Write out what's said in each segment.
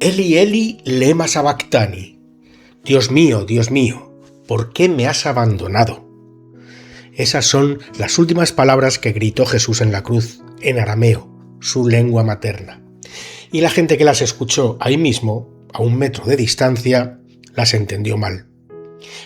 Eli, Eli, lema sabactani. Dios mío, ¿por qué me has abandonado? Esas son las últimas palabras que gritó Jesús en la cruz, en arameo, su lengua materna. Y la gente que las escuchó ahí mismo, a 1 metro de distancia, las entendió mal.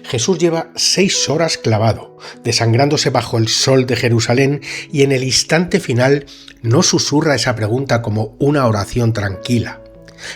Jesús lleva 6 horas clavado, desangrándose bajo el sol de Jerusalén, y en el instante final no susurra esa pregunta como una oración tranquila.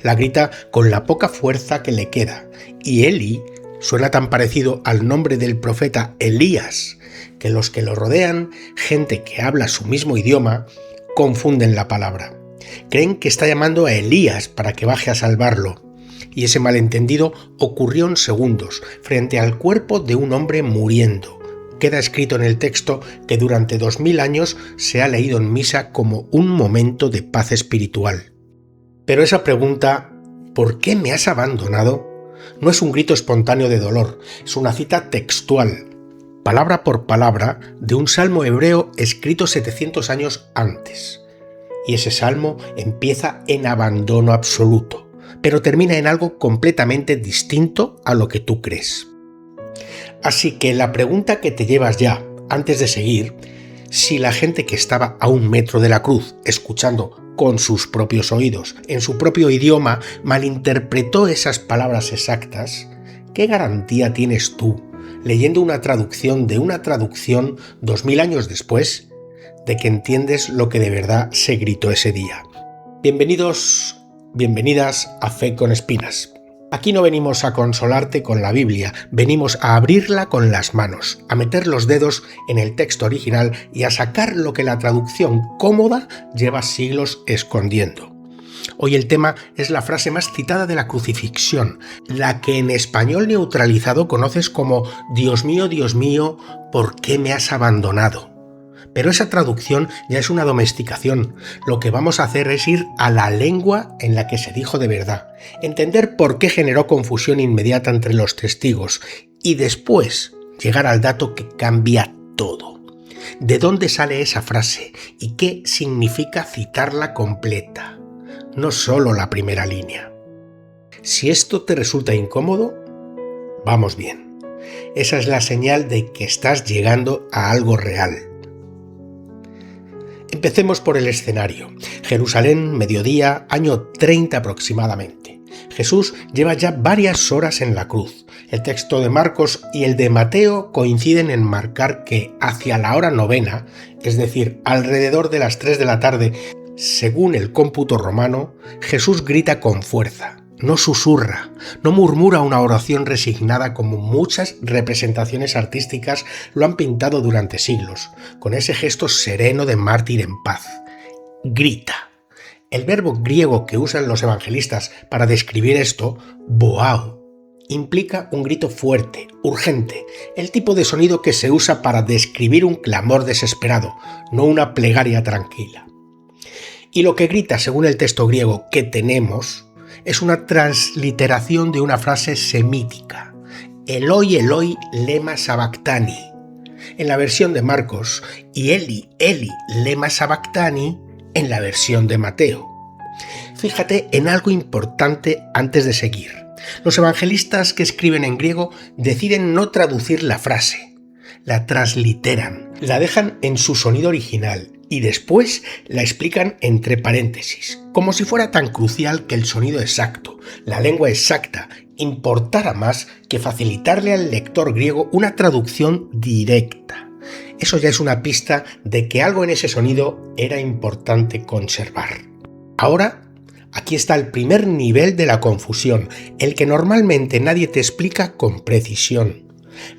La grita con la poca fuerza que le queda, y Eli suena tan parecido al nombre del profeta Elías, que los que lo rodean, gente que habla su mismo idioma, confunden la palabra. Creen que está llamando a Elías para que baje a salvarlo, y ese malentendido ocurrió en segundos, frente al cuerpo de un hombre muriendo. Queda escrito en el texto que durante 2000 años se ha leído en misa como un momento de paz espiritual. Pero esa pregunta, ¿por qué me has abandonado?, no es un grito espontáneo de dolor, es una cita textual, palabra por palabra, de un salmo hebreo escrito 700 años antes. Y ese salmo empieza en abandono absoluto, pero termina en algo completamente distinto a lo que tú crees. Así que la pregunta que te llevas ya, antes de seguir, si la gente que estaba a 1 metro de la cruz, escuchando con sus propios oídos, en su propio idioma, malinterpretó esas palabras exactas, ¿qué garantía tienes tú, leyendo una traducción de una traducción 2000 años después, de que entiendes lo que de verdad se gritó ese día? Bienvenidos, bienvenidas a Fe con Espinas. Aquí no venimos a consolarte con la Biblia, venimos a abrirla con las manos, a meter los dedos en el texto original y a sacar lo que la traducción cómoda lleva siglos escondiendo. Hoy el tema es la frase más citada de la crucifixión, la que en español neutralizado conoces como Dios mío, ¿por qué me has abandonado? Pero esa traducción ya es una domesticación. Lo que vamos a hacer es ir a la lengua en la que se dijo de verdad, entender por qué generó confusión inmediata entre los testigos y después llegar al dato que cambia todo. ¿De dónde sale esa frase y qué significa citarla completa? No solo la primera línea. Si esto te resulta incómodo, vamos bien. Esa es la señal de que estás llegando a algo real. Empecemos por el escenario. Jerusalén, mediodía, año 30 aproximadamente. Jesús lleva ya varias horas en la cruz. El texto de Marcos y el de Mateo coinciden en marcar que hacia la hora 9, es decir, alrededor de las 3 de la tarde, según el cómputo romano, Jesús grita con fuerza. No susurra, no murmura una oración resignada como muchas representaciones artísticas lo han pintado durante siglos, con ese gesto sereno de mártir en paz. Grita. El verbo griego que usan los evangelistas para describir esto, boao, implica un grito fuerte, urgente, el tipo de sonido que se usa para describir un clamor desesperado, no una plegaria tranquila. Y lo que grita, según el texto griego que tenemos, es una transliteración de una frase semítica, Eloi, Eloi, lema sabactani, en la versión de Marcos, y Eli, Eli, lema sabactani, en la versión de Mateo. Fíjate en algo importante antes de seguir. Los evangelistas que escriben en griego deciden no traducir la frase, la transliteran, la dejan en su sonido original, y después la explican entre paréntesis, como si fuera tan crucial que el sonido exacto, la lengua exacta, importara más que facilitarle al lector griego una traducción directa. Eso ya es una pista de que algo en ese sonido era importante conservar. Ahora, aquí está el primer nivel de la confusión, el que normalmente nadie te explica con precisión.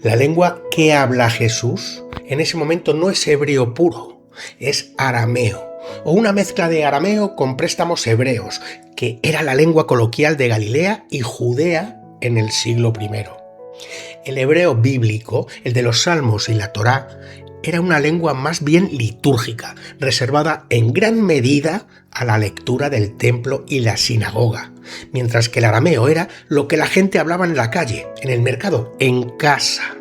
La lengua que habla Jesús en ese momento no es hebreo puro, es arameo, o una mezcla de arameo con préstamos hebreos, que era la lengua coloquial de Galilea y Judea en el siglo I. El hebreo bíblico, el de los Salmos y la Torá, era una lengua más bien litúrgica, reservada en gran medida a la lectura del templo y la sinagoga, mientras que el arameo era lo que la gente hablaba en la calle, en el mercado, en casa.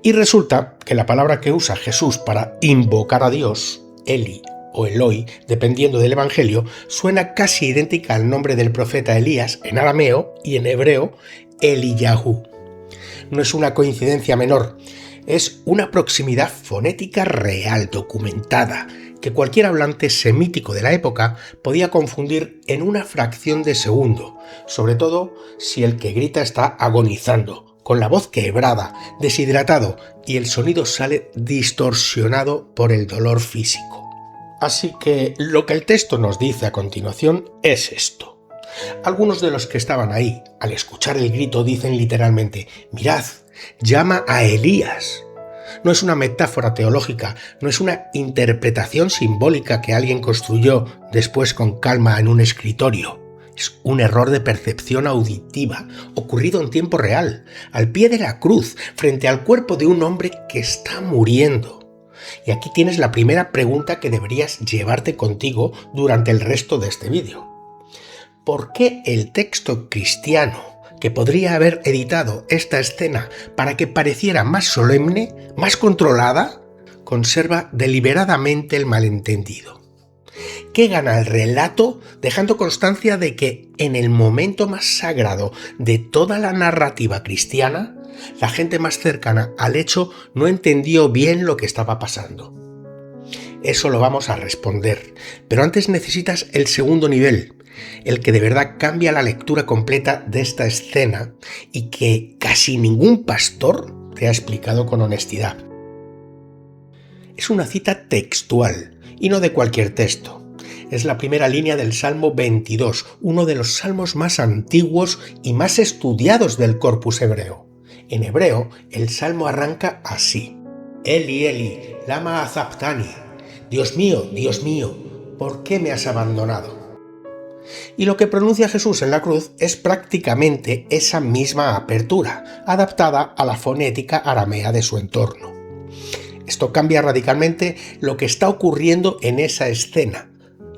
Y resulta que la palabra que usa Jesús para invocar a Dios, Eli, o Eloi, dependiendo del evangelio, suena casi idéntica al nombre del profeta Elías en arameo y en hebreo Eliyahu. No es una coincidencia menor, es una proximidad fonética real, documentada, que cualquier hablante semítico de la época podía confundir en una fracción de segundo, sobre todo si el que grita está agonizando, con la voz quebrada, deshidratado y el sonido sale distorsionado por el dolor físico. Así que lo que el texto nos dice a continuación es esto. Algunos de los que estaban ahí, al escuchar el grito, dicen literalmente: «Mirad, llama a Elías». No es una metáfora teológica, no es una interpretación simbólica que alguien construyó después con calma en un escritorio. Es un error de percepción auditiva ocurrido en tiempo real, al pie de la cruz, frente al cuerpo de un hombre que está muriendo. Y aquí tienes la primera pregunta que deberías llevarte contigo durante el resto de este vídeo. ¿Por qué el texto cristiano, que podría haber editado esta escena para que pareciera más solemne, más controlada, conserva deliberadamente el malentendido? ¿Qué gana el relato dejando constancia de que en el momento más sagrado de toda la narrativa cristiana, la gente más cercana al hecho no entendió bien lo que estaba pasando? Eso lo vamos a responder, pero antes necesitas el segundo nivel, el que de verdad cambia la lectura completa de esta escena y que casi ningún pastor te ha explicado con honestidad. Es una cita textual y no de cualquier texto. Es la primera línea del Salmo 22, uno de los salmos más antiguos y más estudiados del corpus hebreo. En hebreo, el salmo arranca así: Eli, Eli, lama azabtani. Dios mío, ¿por qué me has abandonado? Y lo que pronuncia Jesús en la cruz es prácticamente esa misma apertura, adaptada a la fonética aramea de su entorno. Esto cambia radicalmente lo que está ocurriendo en esa escena,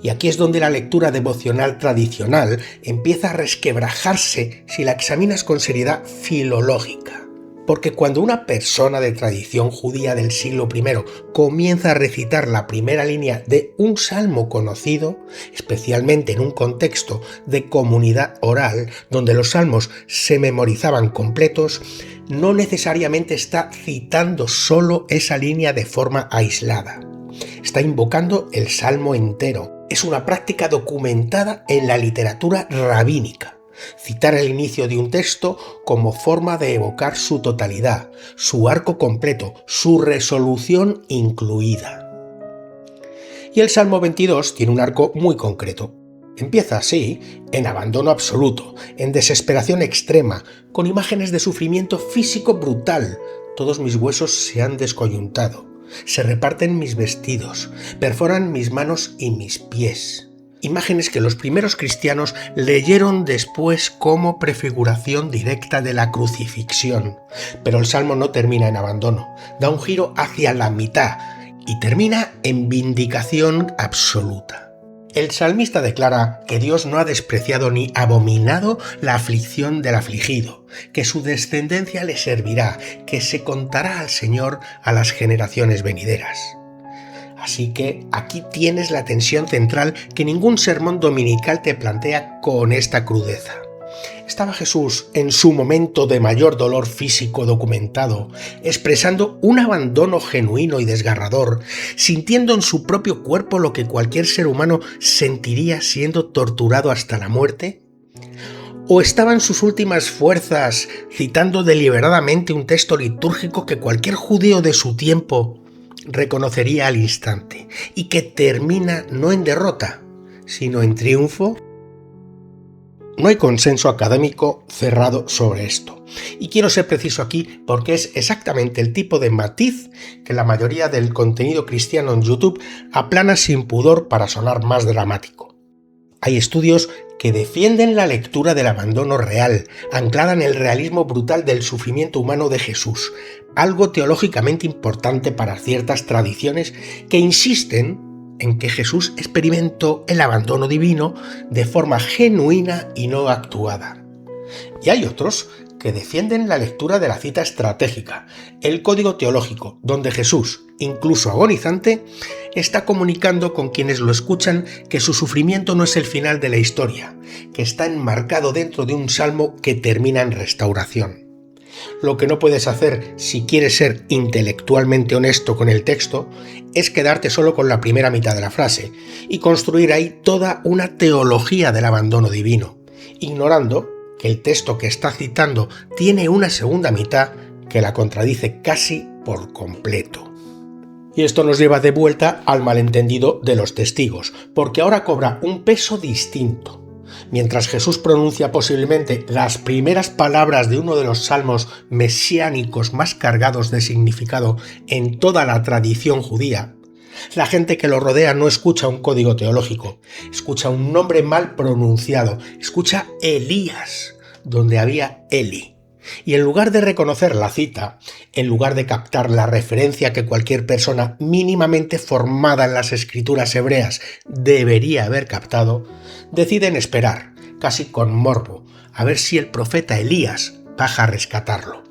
y aquí es donde la lectura devocional tradicional empieza a resquebrajarse si la examinas con seriedad filológica. Porque cuando una persona de tradición judía del siglo I comienza a recitar la primera línea de un salmo conocido, especialmente en un contexto de comunidad oral, donde los salmos se memorizaban completos, no necesariamente está citando solo esa línea de forma aislada. Está invocando el salmo entero. Es una práctica documentada en la literatura rabínica. Citar el inicio de un texto como forma de evocar su totalidad, su arco completo, su resolución incluida. Y el Salmo 22 tiene un arco muy concreto. Empieza así, en abandono absoluto, en desesperación extrema, con imágenes de sufrimiento físico brutal. Todos mis huesos se han descoyuntado, se reparten mis vestidos, perforan mis manos y mis pies. Imágenes que los primeros cristianos leyeron después como prefiguración directa de la crucifixión. Pero el salmo no termina en abandono, da un giro hacia la mitad y termina en vindicación absoluta. El salmista declara que Dios no ha despreciado ni abominado la aflicción del afligido, que su descendencia le servirá, que se contará al Señor a las generaciones venideras. Así que aquí tienes la tensión central que ningún sermón dominical te plantea con esta crudeza. Estaba Jesús en su momento de mayor dolor físico documentado, expresando un abandono genuino y desgarrador, sintiendo en su propio cuerpo lo que cualquier ser humano sentiría siendo torturado hasta la muerte. ¿O estaba en sus últimas fuerzas citando deliberadamente un texto litúrgico que cualquier judío de su tiempo reconocería al instante y que termina no en derrota, sino en triunfo? No hay consenso académico cerrado sobre esto, y quiero ser preciso aquí porque es exactamente el tipo de matiz que la mayoría del contenido cristiano en YouTube aplana sin pudor para sonar más dramático. Hay estudios que defienden la lectura del abandono real, anclada en el realismo brutal del sufrimiento humano de Jesús, algo teológicamente importante para ciertas tradiciones que insisten en que Jesús experimentó el abandono divino de forma genuina y no actuada. Y hay otros que defienden la lectura de la cita estratégica, el código teológico, donde Jesús, incluso agonizante, está comunicando con quienes lo escuchan que su sufrimiento no es el final de la historia, que está enmarcado dentro de un salmo que termina en restauración. Lo que no puedes hacer si quieres ser intelectualmente honesto con el texto es quedarte solo con la primera mitad de la frase y construir ahí toda una teología del abandono divino, ignorando que el texto que está citando tiene una segunda mitad que la contradice casi por completo. Y esto nos lleva de vuelta al malentendido de los testigos, porque ahora cobra un peso distinto. Mientras Jesús pronuncia posiblemente las primeras palabras de uno de los salmos mesiánicos más cargados de significado en toda la tradición judía, la gente que lo rodea no escucha un código teológico, escucha un nombre mal pronunciado, escucha Elías, donde había Eli. Y en lugar de reconocer la cita, en lugar de captar la referencia que cualquier persona mínimamente formada en las escrituras hebreas debería haber captado, deciden esperar, casi con morbo, a ver si el profeta Elías baja a rescatarlo.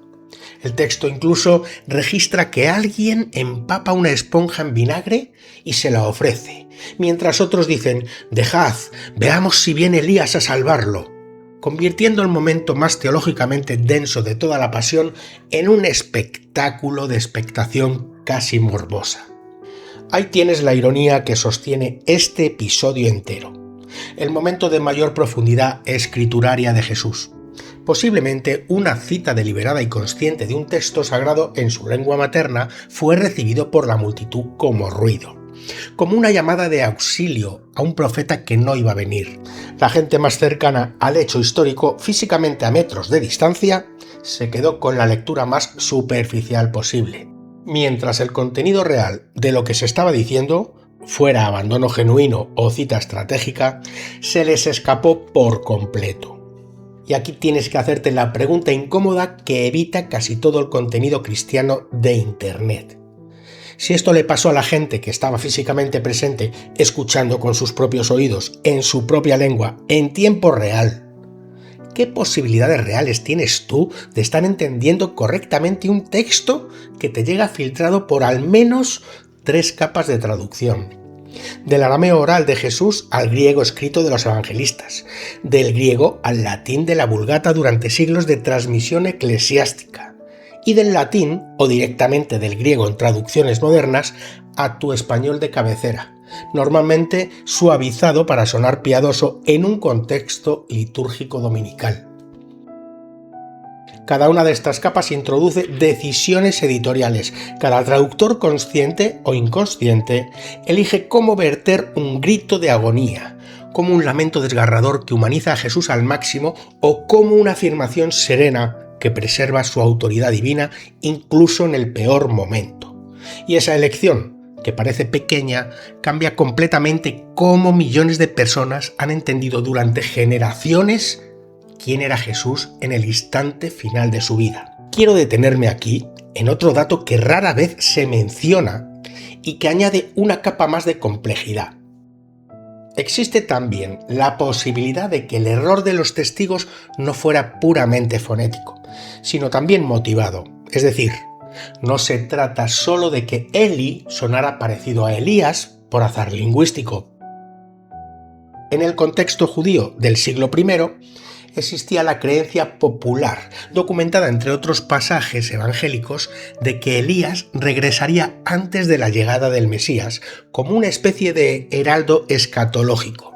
El texto incluso registra que alguien empapa una esponja en vinagre y se la ofrece, mientras otros dicen: «Dejad, veamos si viene Elías a salvarlo», convirtiendo el momento más teológicamente denso de toda la pasión en un espectáculo de expectación casi morbosa. Ahí tienes la ironía que sostiene este episodio entero, el momento de mayor profundidad escrituraria de Jesús. Posiblemente una cita deliberada y consciente de un texto sagrado en su lengua materna fue recibido por la multitud como ruido, como una llamada de auxilio a un profeta que no iba a venir. La gente más cercana al hecho histórico, físicamente a metros de distancia, se quedó con la lectura más superficial posible, mientras el contenido real de lo que se estaba diciendo, fuera abandono genuino o cita estratégica, se les escapó por completo. Y aquí tienes que hacerte la pregunta incómoda que evita casi todo el contenido cristiano de Internet. Si esto le pasó a la gente que estaba físicamente presente, escuchando con sus propios oídos, en su propia lengua, en tiempo real, ¿qué posibilidades reales tienes tú de estar entendiendo correctamente un texto que te llega filtrado por al menos 3 capas de traducción? Del arameo oral de Jesús al griego escrito de los evangelistas, del griego al latín de la Vulgata durante siglos de transmisión eclesiástica, y del latín, o directamente del griego en traducciones modernas, a tu español de cabecera, normalmente suavizado para sonar piadoso en un contexto litúrgico dominical. Cada una de estas capas introduce decisiones editoriales. Cada traductor, consciente o inconsciente, elige cómo verter un grito de agonía, como un lamento desgarrador que humaniza a Jesús al máximo o como una afirmación serena que preserva su autoridad divina incluso en el peor momento. Y esa elección, que parece pequeña, cambia completamente cómo millones de personas han entendido durante generaciones quién era Jesús en el instante final de su vida. Quiero detenerme aquí en otro dato que rara vez se menciona y que añade una capa más de complejidad. Existe también la posibilidad de que el error de los testigos no fuera puramente fonético, sino también motivado. Es decir, no se trata solo de que Eli sonara parecido a Elías por azar lingüístico. En el contexto judío del siglo I, existía la creencia popular, documentada entre otros pasajes evangélicos, de que Elías regresaría antes de la llegada del Mesías, como una especie de heraldo escatológico.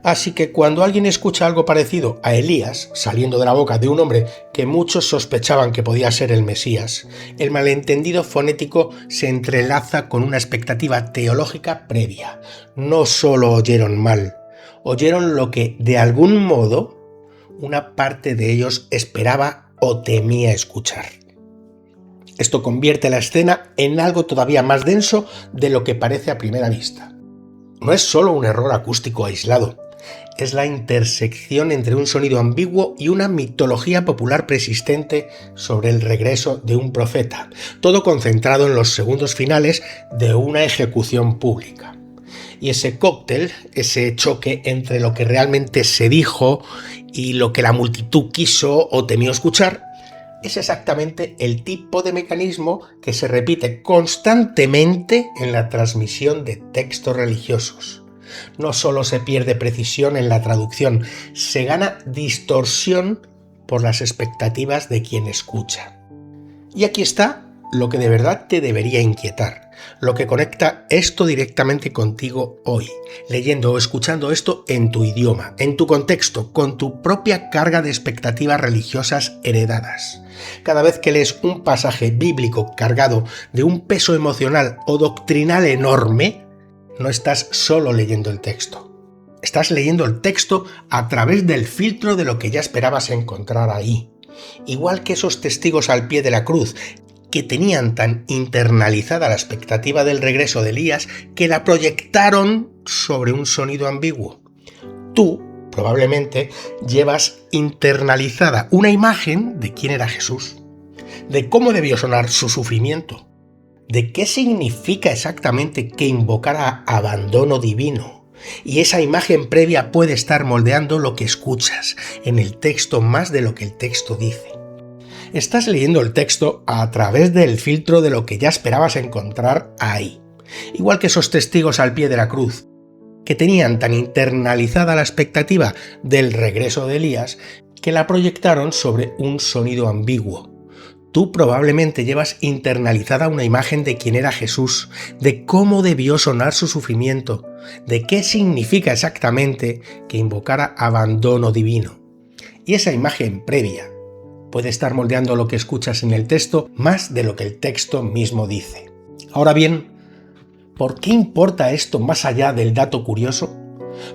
Así que cuando alguien escucha algo parecido a Elías, saliendo de la boca de un hombre que muchos sospechaban que podía ser el Mesías, el malentendido fonético se entrelaza con una expectativa teológica previa. No solo oyeron mal, oyeron lo que, de algún modo, una parte de ellos esperaba o temía escuchar. Esto convierte la escena en algo todavía más denso de lo que parece a primera vista. No es solo un error acústico aislado, es la intersección entre un sonido ambiguo y una mitología popular persistente sobre el regreso de un profeta, todo concentrado en los segundos finales de una ejecución pública. Y ese cóctel, ese choque entre lo que realmente se dijo y lo que la multitud quiso o temió escuchar, es exactamente el tipo de mecanismo que se repite constantemente en la transmisión de textos religiosos. No solo se pierde precisión en la traducción, se gana distorsión por las expectativas de quien escucha. Y aquí está lo que de verdad te debería inquietar, lo que conecta esto directamente contigo hoy, leyendo o escuchando esto en tu idioma, en tu contexto, con tu propia carga de expectativas religiosas heredadas. Cada vez que lees un pasaje bíblico cargado de un peso emocional o doctrinal enorme, no estás solo leyendo el texto. Estás leyendo el texto a través del filtro de lo que ya esperabas encontrar ahí. Igual que esos testigos al pie de la cruz, que tenían tan internalizada la expectativa del regreso de Elías que la proyectaron sobre un sonido ambiguo. Tú, probablemente, llevas internalizada una imagen de quién era Jesús, de cómo debió sonar su sufrimiento, de qué significa exactamente que invocara abandono divino. Y esa imagen previa puede estar moldeando lo que escuchas en el texto más de lo que el texto dice. Estás leyendo el texto a través del filtro de lo que ya esperabas encontrar ahí. Igual que esos testigos al pie de la cruz, que tenían tan internalizada la expectativa del regreso de Elías, que la proyectaron sobre un sonido ambiguo. Tú probablemente llevas internalizada una imagen de quién era Jesús, de cómo debió sonar su sufrimiento, de qué significa exactamente que invocara abandono divino. Y esa imagen previa puede estar moldeando lo que escuchas en el texto más de lo que el texto mismo dice. Ahora bien, ¿por qué importa esto más allá del dato curioso?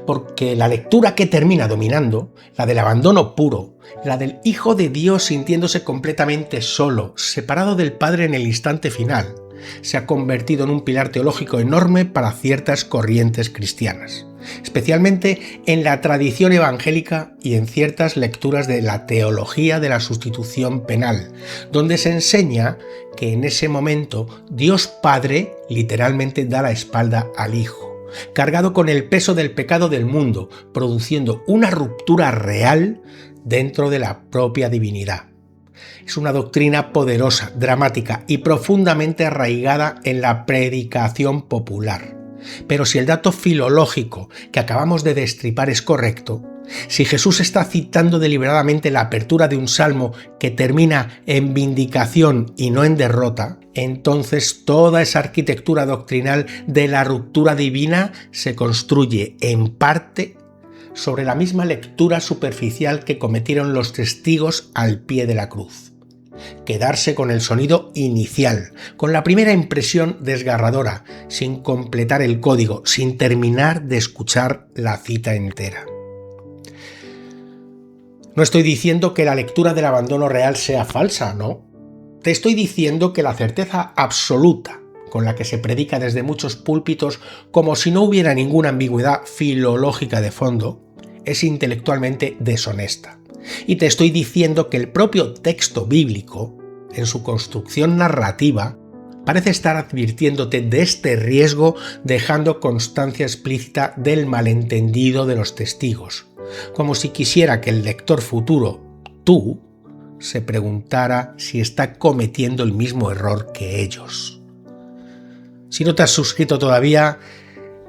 Porque la lectura que termina dominando, la del abandono puro, la del Hijo de Dios sintiéndose completamente solo, separado del Padre en el instante final, se ha convertido en un pilar teológico enorme para ciertas corrientes cristianas, especialmente en la tradición evangélica y en ciertas lecturas de la teología de la sustitución penal, donde se enseña que en ese momento Dios Padre literalmente da la espalda al Hijo, cargado con el peso del pecado del mundo, produciendo una ruptura real dentro de la propia divinidad. Es una doctrina poderosa, dramática y profundamente arraigada en la predicación popular. Pero si el dato filológico que acabamos de destripar es correcto, si Jesús está citando deliberadamente la apertura de un salmo que termina en vindicación y no en derrota, entonces toda esa arquitectura doctrinal de la ruptura divina se construye en parte sobre la misma lectura superficial que cometieron los testigos al pie de la cruz. Quedarse con el sonido inicial, con la primera impresión desgarradora, sin completar el código, sin terminar de escuchar la cita entera. No estoy diciendo que la lectura del abandono real sea falsa, no. Te estoy diciendo que la certeza absoluta con la que se predica desde muchos púlpitos como si no hubiera ninguna ambigüedad filológica de fondo, es intelectualmente deshonesta. Y te estoy diciendo que el propio texto bíblico, en su construcción narrativa, parece estar advirtiéndote de este riesgo, dejando constancia explícita del malentendido de los testigos, como si quisiera que el lector futuro, tú, se preguntara si está cometiendo el mismo error que ellos. Si no te has suscrito todavía,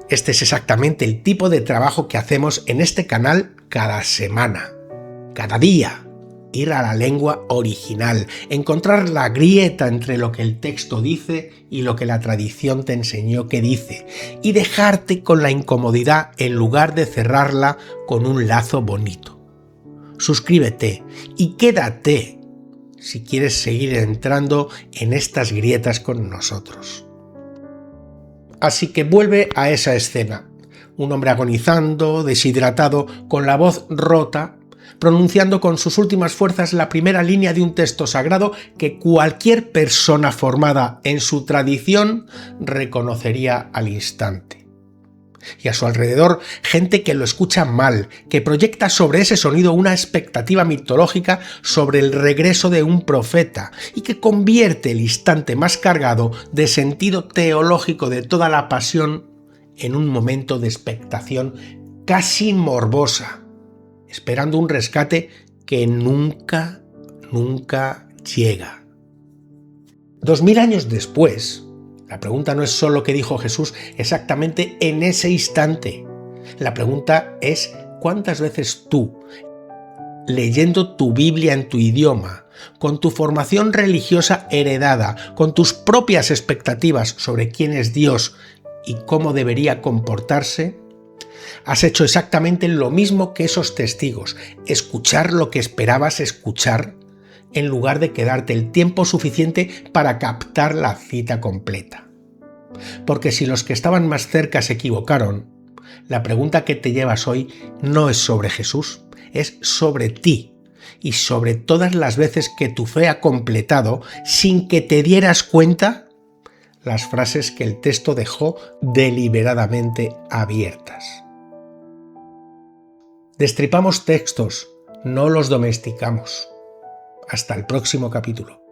este es exactamente el tipo de trabajo que hacemos en este canal cada semana, cada día. Ir a la lengua original, encontrar la grieta entre lo que el texto dice y lo que la tradición te enseñó que dice, y dejarte con la incomodidad en lugar de cerrarla con un lazo bonito. Suscríbete y quédate si quieres seguir entrando en estas grietas con nosotros. Así que vuelve a esa escena. Un hombre agonizando, deshidratado, con la voz rota, pronunciando con sus últimas fuerzas la primera línea de un texto sagrado que cualquier persona formada en su tradición reconocería al instante. Y a su alrededor, gente que lo escucha mal, que proyecta sobre ese sonido una expectativa mitológica sobre el regreso de un profeta y que convierte el instante más cargado de sentido teológico de toda la pasión en un momento de expectación casi morbosa, esperando un rescate que nunca llega. 2000 años después, la pregunta no es solo qué dijo Jesús exactamente en ese instante. La pregunta es cuántas veces tú, leyendo tu Biblia en tu idioma, con tu formación religiosa heredada, con tus propias expectativas sobre quién es Dios y cómo debería comportarse, has hecho exactamente lo mismo que esos testigos, escuchar lo que esperabas escuchar en lugar de quedarte el tiempo suficiente para captar la cita completa. Porque si los que estaban más cerca se equivocaron, la pregunta que te llevas hoy no es sobre Jesús, es sobre ti y sobre todas las veces que tu fe ha completado, sin que te dieras cuenta, las frases que el texto dejó deliberadamente abiertas. Destripamos textos, no los domesticamos. Hasta el próximo capítulo.